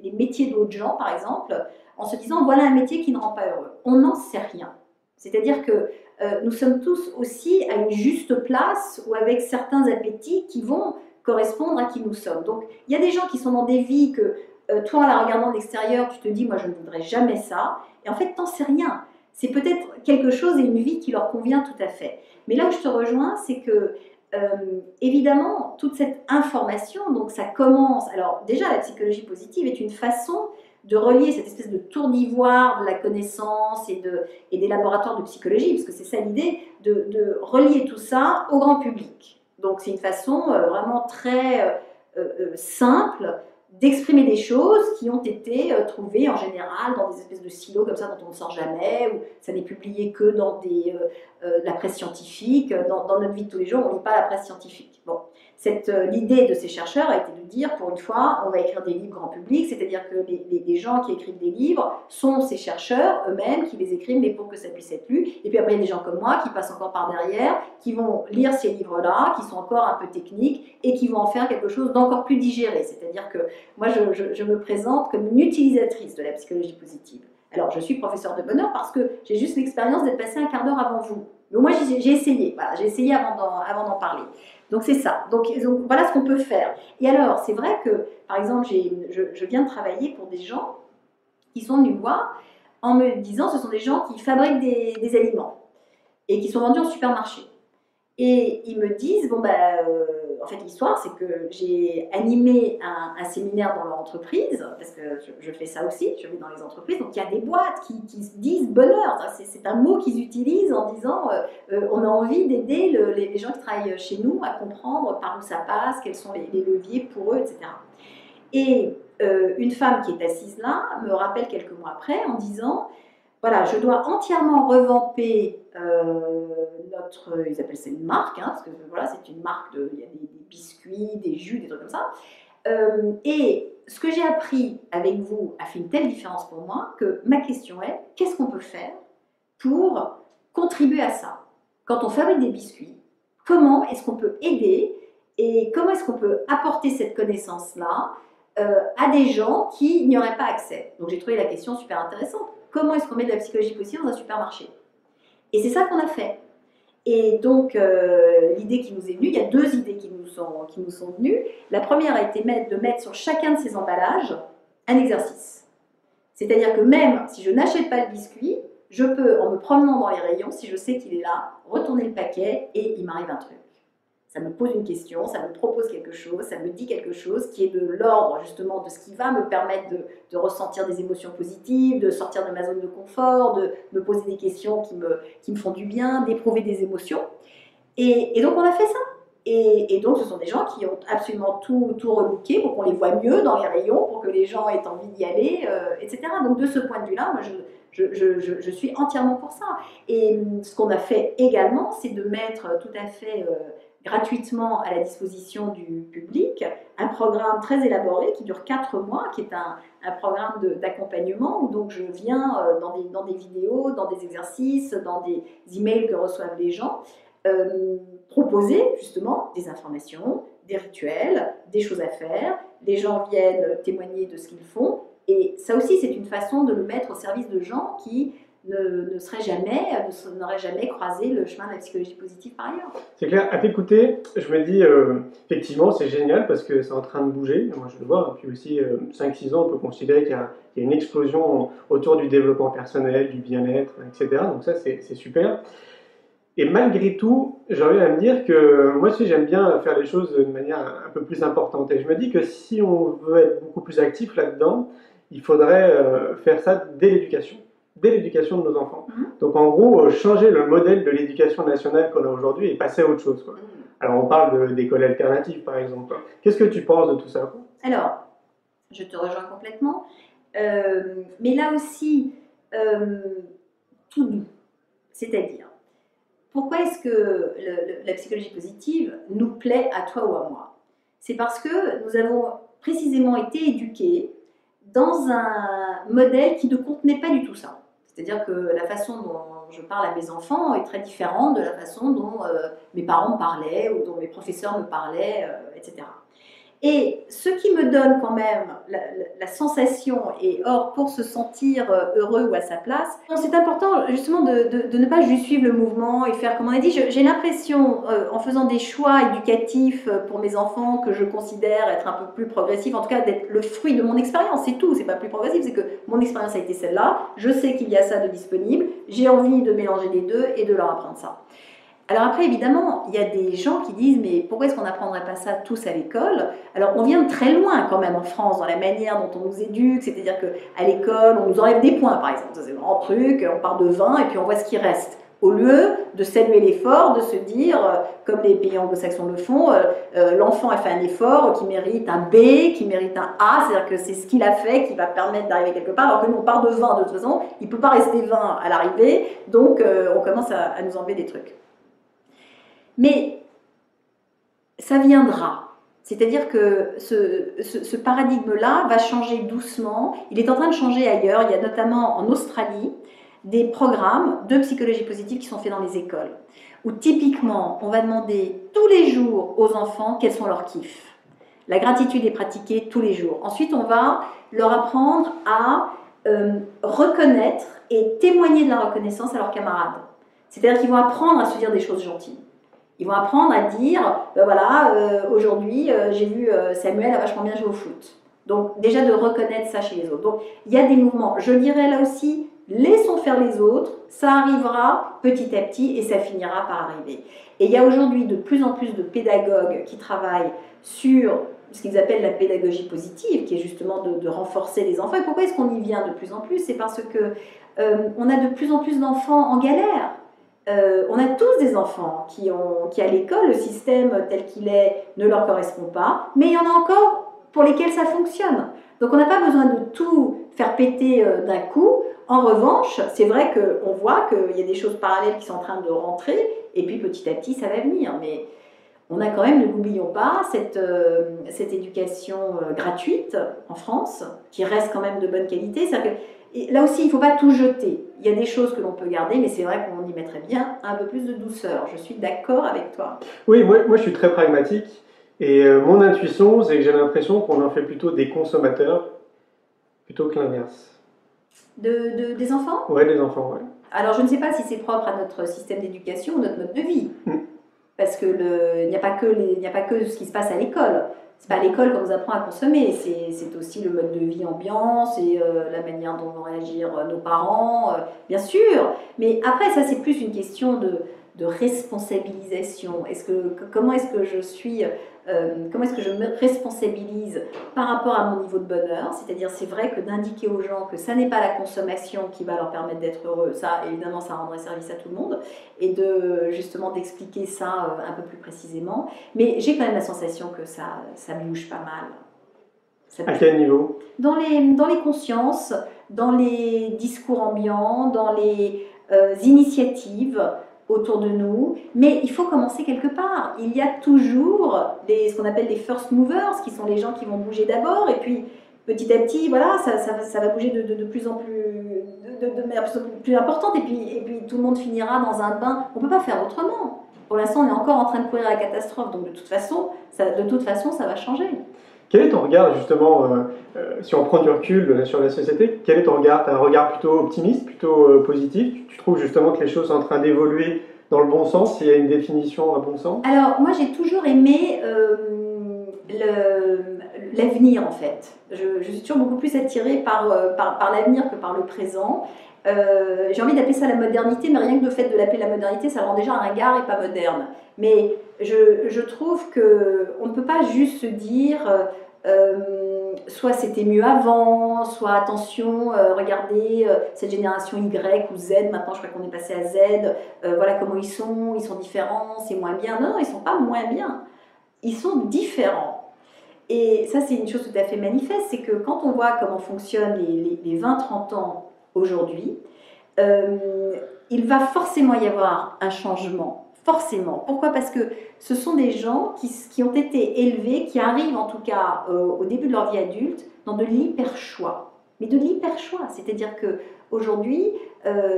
les métiers d'autres gens, par exemple, en se disant voilà un métier qui ne rend pas heureux. On n'en sait rien. C'est-à-dire que nous sommes tous aussi à une juste place ou avec certains appétits qui vont correspondre à qui nous sommes. Donc il y a des gens qui sont dans des vies que toi, en la regardant de l'extérieur, tu te dis moi je ne voudrais jamais ça. Et en fait, t'en sais rien. C'est peut-être quelque chose et une vie qui leur convient tout à fait. Mais là où je te rejoins, c'est que, évidemment, toute cette information, donc ça commence... Alors déjà, la psychologie positive est une façon de relier cette espèce de tour d'ivoire de la connaissance et des laboratoires de psychologie, parce que c'est ça l'idée, de relier tout ça au grand public. Donc c'est une façon vraiment très simple d'exprimer des choses qui ont été trouvées en général dans des espèces de silos comme ça dont on ne sort jamais, ou ça n'est publié que dans la presse scientifique. Dans notre vie de tous les jours, on ne lit pas la presse scientifique. Bon. L'idée de ces chercheurs a été de dire, pour une fois, on va écrire des livres grand public, c'est-à-dire que les gens qui écrivent des livres sont ces chercheurs eux-mêmes qui les écrivent, mais pour que ça puisse être lu. Et puis après, il y a des gens comme moi qui passent encore par derrière, qui vont lire ces livres-là, qui sont encore un peu techniques, et qui vont en faire quelque chose d'encore plus digéré. C'est-à-dire que moi, je me présente comme une utilisatrice de la psychologie positive. Alors, je suis professeure de bonheur parce que j'ai juste l'expérience d'être passée un quart d'heure avant vous. Mais moi, j'ai essayé. Voilà, j'ai essayé avant d'en parler. Donc c'est ça. Donc voilà ce qu'on peut faire. Et alors, c'est vrai que, par exemple, je viens de travailler pour des gens qui sont venus me voir en me disant, ce sont des gens qui fabriquent des aliments et qui sont vendus en supermarché. Et ils me disent, en fait, l'histoire, c'est que j'ai animé un séminaire dans leur entreprise, parce que je fais ça aussi, je vais dans les entreprises, donc il y a des boîtes qui se disent bonheur, c'est un mot qu'ils utilisent en disant on a envie d'aider les gens qui travaillent chez nous à comprendre par où ça passe, quels sont les leviers pour eux, etc. Et une femme qui est assise là me rappelle quelques mois après en disant, voilà, je dois entièrement revamper ils appellent ça une marque, parce que voilà, c'est une marque, il y a des biscuits, des jus, des trucs comme ça. Et ce que j'ai appris avec vous a fait une telle différence pour moi que ma question est, qu'est-ce qu'on peut faire pour contribuer à ça? Quand on fabrique des biscuits, comment est-ce qu'on peut aider et comment est-ce qu'on peut apporter cette connaissance-là à des gens qui n'y auraient pas accès? Donc j'ai trouvé la question super intéressante. Comment est-ce qu'on met de la psychologie positive dans un supermarché? Et c'est ça qu'on a fait. Et donc, l'idée qui nous est venue, il y a deux idées qui nous sont venues. La première a été de mettre sur chacun de ces emballages un exercice. C'est-à-dire que même si je n'achète pas le biscuit, je peux, en me promenant dans les rayons, si je sais qu'il est là, retourner le paquet et il m'arrive un truc. Ça me pose une question, ça me propose quelque chose, ça me dit quelque chose qui est de l'ordre justement de ce qui va me permettre de ressentir des émotions positives, de sortir de ma zone de confort, de me poser des questions qui me font du bien, d'éprouver des émotions. Et donc on a fait ça. Et donc ce sont des gens qui ont absolument tout rebooké pour qu'on les voit mieux dans les rayons, pour que les gens aient envie d'y aller, etc. Donc de ce point de vue-là, moi je suis entièrement pour ça. Et ce qu'on a fait également, c'est de mettre tout à fait gratuitement à la disposition du public un programme très élaboré qui dure 4 mois, qui est un programme d'accompagnement où donc je viens dans des vidéos, dans des exercices, dans des emails que reçoivent les gens, proposer justement des informations, des rituels, des choses à faire. Les gens viennent témoigner de ce qu'ils font et ça aussi c'est une façon de le mettre au service de gens qui n'auraient jamais croisé le chemin de la psychologie positive par ailleurs. C'est clair, à t'écouter, je me dis effectivement c'est génial parce que c'est en train de bouger, moi je le vois, puis aussi 5-6 ans on peut considérer qu'il y a une explosion autour du développement personnel, du bien-être, etc. Donc ça c'est super. Et malgré tout, j'ai envie de me dire que moi aussi j'aime bien faire les choses de manière un peu plus importante et je me dis que si on veut être beaucoup plus actif là-dedans, il faudrait faire ça dès l'éducation de nos enfants. Donc en gros, changer le modèle de l'éducation nationale qu'on a aujourd'hui et passer à autre chose, quoi. Alors on parle d'école alternative par exemple. Qu'est-ce que tu penses de tout ça, quoi? Alors, je te rejoins complètement. Mais là aussi, tout doux. C'est-à-dire, pourquoi est-ce que la psychologie positive nous plaît à toi ou à moi? C'est parce que nous avons précisément été éduqués dans un modèle qui ne contenait pas du tout ça. C'est-à-dire que la façon dont je parle à mes enfants est très différente de la façon dont mes parents me parlaient ou dont mes professeurs me parlaient, etc. Et ce qui me donne quand même la sensation, et or pour se sentir heureux ou à sa place, c'est important justement de ne pas juste suivre le mouvement et faire comme on a dit. J'ai l'impression, en faisant des choix éducatifs pour mes enfants que je considère être un peu plus progressif, en tout cas d'être le fruit de mon expérience, c'est tout, c'est pas plus progressif, c'est que mon expérience a été celle-là, je sais qu'il y a ça de disponible, j'ai envie de mélanger les deux et de leur apprendre ça. Alors après, évidemment, il y a des gens qui disent « mais pourquoi est-ce qu'on n'apprendrait pas ça tous à l'école ?» Alors on vient de très loin quand même en France dans la manière dont on nous éduque, c'est-à-dire qu'à l'école, on nous enlève des points par exemple, ça c'est un grand truc, on part de 20 et puis on voit ce qui reste. Au lieu de saluer l'effort, de se dire, comme les pays anglo-saxons le font, l'enfant a fait un effort qui mérite un B, qui mérite un A, c'est-à-dire que c'est ce qu'il a fait qui va permettre d'arriver quelque part, alors que nous on part de 20 de toute façon, il ne peut pas rester 20 à l'arrivée, donc on commence à nous enlever des trucs. Mais ça viendra. C'est-à-dire que ce paradigme-là va changer doucement. Il est en train de changer ailleurs. Il y a notamment en Australie des programmes de psychologie positive qui sont faits dans les écoles, où typiquement, on va demander tous les jours aux enfants quels sont leurs kiffs. La gratitude est pratiquée tous les jours. Ensuite, on va leur apprendre à reconnaître et témoigner de la reconnaissance à leurs camarades. C'est-à-dire qu'ils vont apprendre à se dire des choses gentilles. Ils vont apprendre à dire, aujourd'hui, j'ai vu Samuel a vachement bien joué au foot. Donc, déjà de reconnaître ça chez les autres. Donc, il y a des mouvements. Je dirais là aussi, laissons faire les autres, ça arrivera petit à petit et ça finira par arriver. Et il y a aujourd'hui de plus en plus de pédagogues qui travaillent sur ce qu'ils appellent la pédagogie positive, qui est justement de renforcer les enfants. Et pourquoi est-ce qu'on y vient de plus en plus? C'est parce que on a de plus en plus d'enfants en galère. On a tous des enfants qui à l'école, le système tel qu'il est ne leur correspond pas, mais il y en a encore pour lesquels ça fonctionne. Donc on n'a pas besoin de tout faire péter d'un coup. En revanche, c'est vrai qu'on voit qu'il y a des choses parallèles qui sont en train de rentrer, et puis petit à petit ça va venir. Mais on a quand même, ne l'oublions pas, cette éducation gratuite en France, qui reste quand même de bonne qualité. Et là aussi, il ne faut pas tout jeter. Il y a des choses que l'on peut garder, mais c'est vrai qu'on y mettrait bien un peu plus de douceur. Je suis d'accord avec toi. Oui, moi je suis très pragmatique. Et mon intuition, c'est que j'ai l'impression qu'on en fait plutôt des consommateurs, plutôt que l'inverse. Des enfants ? Ouais, des enfants, ouais. Alors, je ne sais pas si c'est propre à notre système d'éducation ou notre mode de vie. Parce qu'il n'y a pas que ce qui se passe à l'école. C'est pas à l'école qu'on nous apprend à consommer, c'est aussi le mode de vie ambiant, c'est la manière dont vont réagir nos parents, bien sûr. Mais après, ça, c'est plus une question de responsabilisation. Comment est-ce que je me responsabilise par rapport à mon niveau de bonheur? C'est-à-dire, c'est vrai que d'indiquer aux gens que ça n'est pas la consommation qui va leur permettre d'être heureux, ça, évidemment, ça rendrait service à tout le monde, et justement d'expliquer ça un peu plus précisément. Mais j'ai quand même la sensation que ça bouge pas mal. À quel niveau? Dans les consciences, dans les discours ambiants, dans les initiatives autour de nous, mais il faut commencer quelque part. Il y a toujours ce qu'on appelle les first movers, qui sont les gens qui vont bouger d'abord, et puis petit à petit, voilà, ça va bouger de plus en plus, de manière plus importante, et puis tout le monde finira dans un bain. On ne peut pas faire autrement. Pour l'instant, on est encore en train de courir à la catastrophe, donc de toute façon, ça va changer. Quel est ton regard, justement, si on prend du recul sur la société, quel est ton regard? Tu as un regard plutôt optimiste, plutôt positif? Tu trouves justement que les choses sont en train d'évoluer dans le bon sens, s'il y a une définition à bon sens? Alors, moi, j'ai toujours aimé l'avenir, en fait. Je suis toujours beaucoup plus attirée par l'avenir que par le présent. J'ai envie d'appeler ça la modernité, mais rien que le fait de l'appeler la modernité, ça rend déjà ringard et pas moderne. Mais je trouve qu'on ne peut pas juste se dire soit c'était mieux avant, soit attention, regardez cette génération Y ou Z, maintenant je crois qu'on est passé à Z, voilà comment ils sont différents, c'est moins bien. Non, ils ne sont pas moins bien, ils sont différents. Et ça, c'est une chose tout à fait manifeste, c'est que quand on voit comment fonctionnent les 20-30 ans aujourd'hui, il va forcément y avoir un changement. Forcément. Pourquoi? Parce que ce sont des gens qui ont été élevés, qui arrivent en tout cas au début de leur vie adulte, dans de l'hyper-choix. Mais de l'hyper-choix, c'est-à-dire qu'aujourd'hui,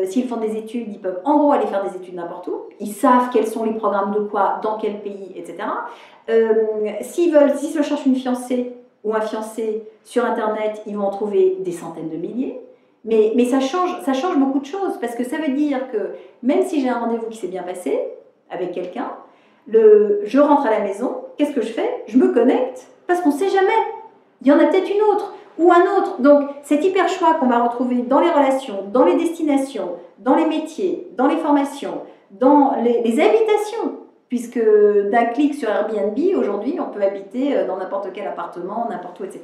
s'ils font des études, ils peuvent en gros aller faire des études n'importe où. Ils savent quels sont les programmes de quoi, dans quel pays, etc. S'ils se cherchent une fiancée ou un fiancé sur Internet, ils vont en trouver des centaines de milliers. Mais ça change beaucoup de choses, parce que ça veut dire que même si j'ai un rendez-vous qui s'est bien passé avec quelqu'un, je rentre à la maison, qu'est-ce que je fais? Je me connecte, parce qu'on ne sait jamais. Il y en a peut-être une autre, ou un autre. Donc cet hyper choix qu'on va retrouver dans les relations, dans les destinations, dans les métiers, dans les formations, dans les habitations, puisque d'un clic sur Airbnb, aujourd'hui, on peut habiter dans n'importe quel appartement, n'importe où, etc.,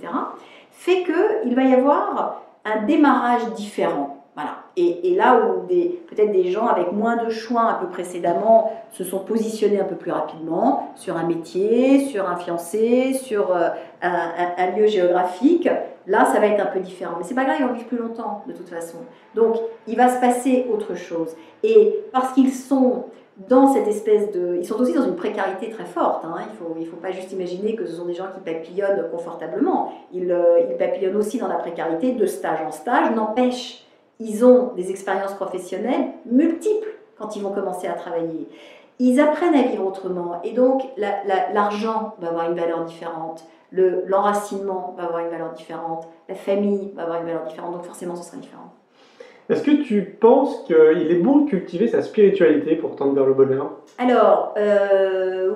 fait qu'il va y avoir un démarrage différent. Voilà. Et là où peut-être des gens avec moins de choix un peu précédemment se sont positionnés un peu plus rapidement sur un métier, sur un fiancé, sur un lieu géographique, là ça va être un peu différent. Mais c'est pas grave, ils vont vivre plus longtemps de toute façon. Donc il va se passer autre chose. Et parce qu'ils sont dans cette espèce de... Ils sont aussi dans une précarité très forte. Hein. Il faut pas juste imaginer que ce sont des gens qui papillonnent confortablement. Ils papillonnent aussi dans la précarité de stage en stage. N'empêche, ils ont des expériences professionnelles multiples quand ils vont commencer à travailler. Ils apprennent à vivre autrement. Et donc, l'argent va avoir une valeur différente. L'enracinement va avoir une valeur différente. La famille va avoir une valeur différente. Donc forcément, ce sera différent. Est-ce que tu penses qu'il est bon de cultiver sa spiritualité pour tendre vers le bonheur? Alors,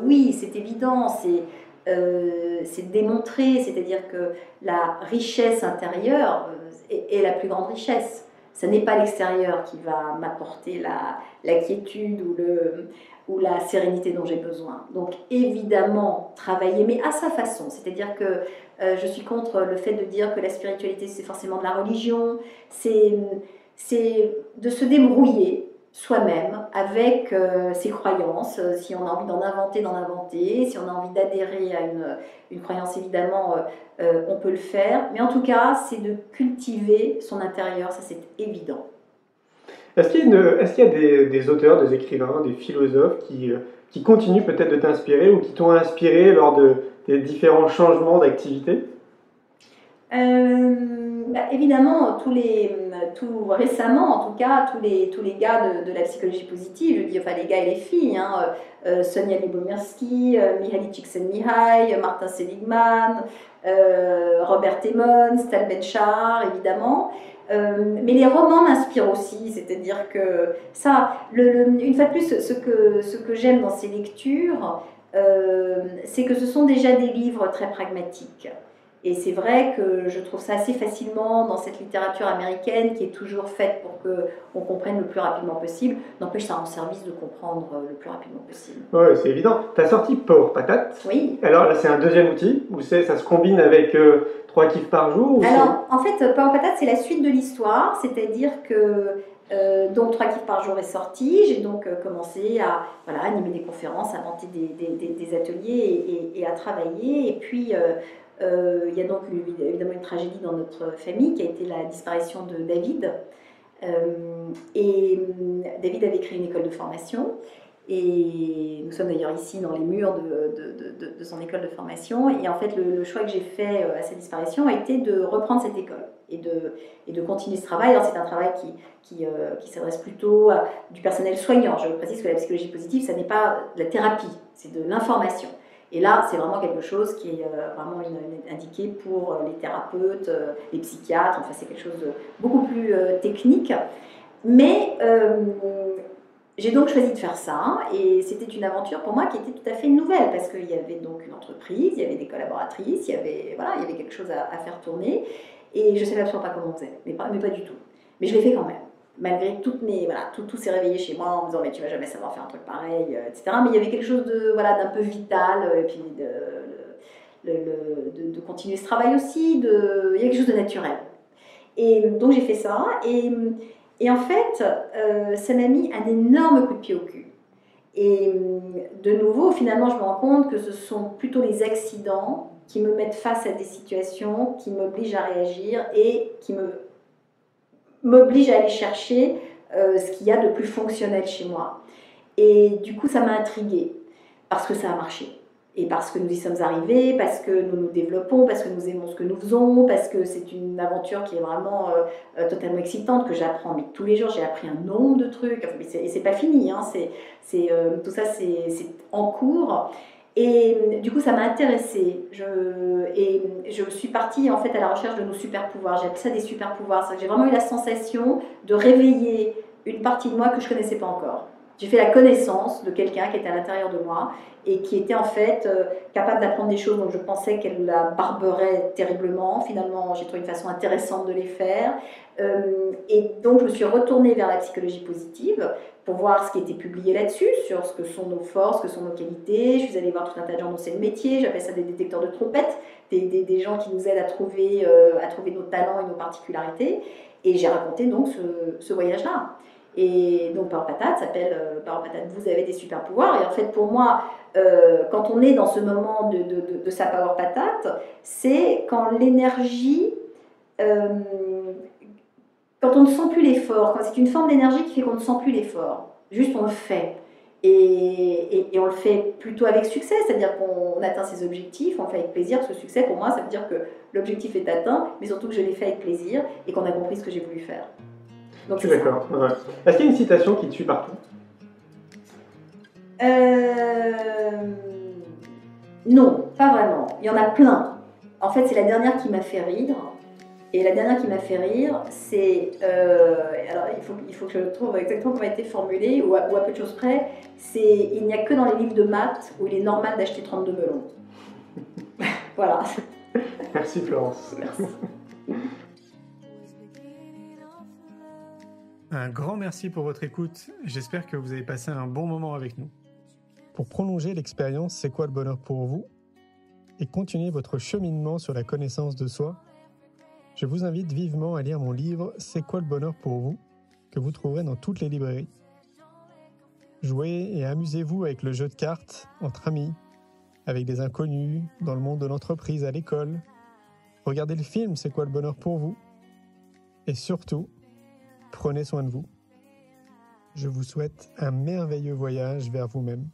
oui, c'est évident, c'est démontré, c'est-à-dire que la richesse intérieure est la plus grande richesse. Ce n'est pas l'extérieur qui va m'apporter la quiétude ou la sérénité dont j'ai besoin. Donc évidemment, travailler, mais à sa façon. C'est-à-dire que je suis contre le fait de dire que la spiritualité, c'est forcément de la religion, c'est de se débrouiller soi-même avec ses croyances. Si on a envie d'en inventer. Si on a envie d'adhérer à une croyance, évidemment, on peut le faire. Mais en tout cas, c'est de cultiver son intérieur, ça c'est évident. Est-ce qu'il y a des auteurs, des écrivains, des philosophes qui continuent peut-être de t'inspirer ou qui t'ont inspiré lors des différents changements d'activité? Évidemment, récemment, en tout cas, tous les gars de la psychologie positive, je dis enfin les gars et les filles, hein, Sonia Lyubomirsky, Mihaly Csikszentmihalyi, Martin Seligman, Robert Emmons, Tal Ben-Shahar, évidemment. Mais les romans m'inspirent aussi, c'est-à-dire que ça, une fois de plus, ce que j'aime dans ces lectures, c'est que ce sont déjà des livres très pragmatiques. Et c'est vrai que je trouve ça assez facilement dans cette littérature américaine qui est toujours faite pour qu'on comprenne le plus rapidement possible. N'empêche, ça rend service de comprendre le plus rapidement possible. Oui, c'est évident. Tu as sorti Power Patate. Oui. Alors là, c'est un deuxième outil où ça se combine avec 3 kiffs par jour Alors, en fait, Power Patate, c'est la suite de l'histoire. C'est-à-dire que donc 3 kiffs par jour est sorti. J'ai donc commencé à animer des conférences, à inventer des ateliers et à travailler. Et puis... il y a donc évidemment une tragédie dans notre famille qui a été la disparition de David. David avait créé une école de formation et nous sommes d'ailleurs ici dans les murs de son école de formation. Et en fait, le choix que j'ai fait à sa disparition a été de reprendre cette école et de continuer ce travail. Alors, c'est un travail qui s'adresse plutôt à du personnel soignant. Je précise que la psychologie positive, ça n'est pas de la thérapie, c'est de l'information. Et là, c'est vraiment quelque chose qui est vraiment indiqué pour les thérapeutes, les psychiatres, enfin c'est quelque chose de beaucoup plus technique. Mais j'ai donc choisi de faire ça, et c'était une aventure pour moi qui était tout à fait nouvelle, parce qu'il y avait donc une entreprise, il y avait des collaboratrices, il y avait quelque chose à faire tourner, et je ne savais absolument pas comment on faisait, mais pas du tout. Mais je l'ai fait quand même. Malgré tout s'est réveillé chez moi en me disant mais tu vas jamais savoir faire un truc pareil, etc. Mais il y avait quelque chose d'un peu vital, et puis de continuer ce travail aussi, il y a quelque chose de naturel. Et donc j'ai fait ça, et en fait, ça m'a mis un énorme coup de pied au cul. Et de nouveau, finalement, je me rends compte que ce sont plutôt les accidents qui me mettent face à des situations, qui m'obligent à réagir et qui m'oblige à aller chercher ce qu'il y a de plus fonctionnel chez moi. Et du coup, ça m'a intriguée, parce que ça a marché. Et parce que nous y sommes arrivés, parce que nous nous développons, parce que nous aimons ce que nous faisons, parce que c'est une aventure qui est vraiment totalement excitante, que j'apprends. Mais tous les jours, j'ai appris un nombre de trucs. Enfin, et c'est pas fini, hein, tout ça, c'est en cours. Et du coup, ça m'a intéressée. Je suis partie en fait à la recherche de nos super pouvoirs. J'ai appelé ça des super pouvoirs. C'est que j'ai vraiment eu la sensation de réveiller une partie de moi que je ne connaissais pas encore. J'ai fait la connaissance de quelqu'un qui était à l'intérieur de moi et qui était en fait capable d'apprendre des choses dont je pensais qu'elle la barberait terriblement. Finalement, j'ai trouvé une façon intéressante de les faire. Et donc, je me suis retournée vers la psychologie positive pour voir ce qui était publié là-dessus, sur ce que sont nos forces, ce que sont nos qualités. Je suis allée voir tout un tas de gens dont c'est le métier. J'appelle ça des détecteurs de trompettes, des gens qui nous aident à trouver nos talents et nos particularités. Et j'ai raconté donc ce voyage-là. Et donc Power Patate s'appelle Power Patate, vous avez des super pouvoirs. Et en fait, pour moi, quand on est dans ce moment de sa Power Patate, c'est quand l'énergie, quand on ne sent plus l'effort, quand c'est une forme d'énergie qui fait qu'on ne sent plus l'effort. Juste on le fait. Et on le fait plutôt avec succès, c'est-à-dire qu'on atteint ses objectifs, on le fait avec plaisir. Ce succès, pour moi, ça veut dire que l'objectif est atteint, mais surtout que je l'ai fait avec plaisir et qu'on a compris ce que j'ai voulu faire. Donc, je suis d'accord. Ouais. Est-ce qu'il y a une citation qui te suit partout? Non, pas vraiment. Il y en a plein. En fait, c'est la dernière qui m'a fait rire. Et la dernière qui m'a fait rire, c'est... alors, il faut que je trouve exactement comment elle a été formulée, ou à peu de choses près. C'est « Il n'y a que dans les livres de maths où il est normal d'acheter 32 melons. » Voilà. Merci Florence. Merci. Un grand merci pour votre écoute. J'espère que vous avez passé un bon moment avec nous. Pour prolonger l'expérience C'est quoi le bonheur pour vous et continuer votre cheminement sur la connaissance de soi, je vous invite vivement à lire mon livre C'est quoi le bonheur pour vous que vous trouverez dans toutes les librairies. Jouez et amusez-vous avec le jeu de cartes entre amis, avec des inconnus, dans le monde de l'entreprise, à l'école. Regardez le film C'est quoi le bonheur pour vous et surtout, prenez soin de vous. Je vous souhaite un merveilleux voyage vers vous-même.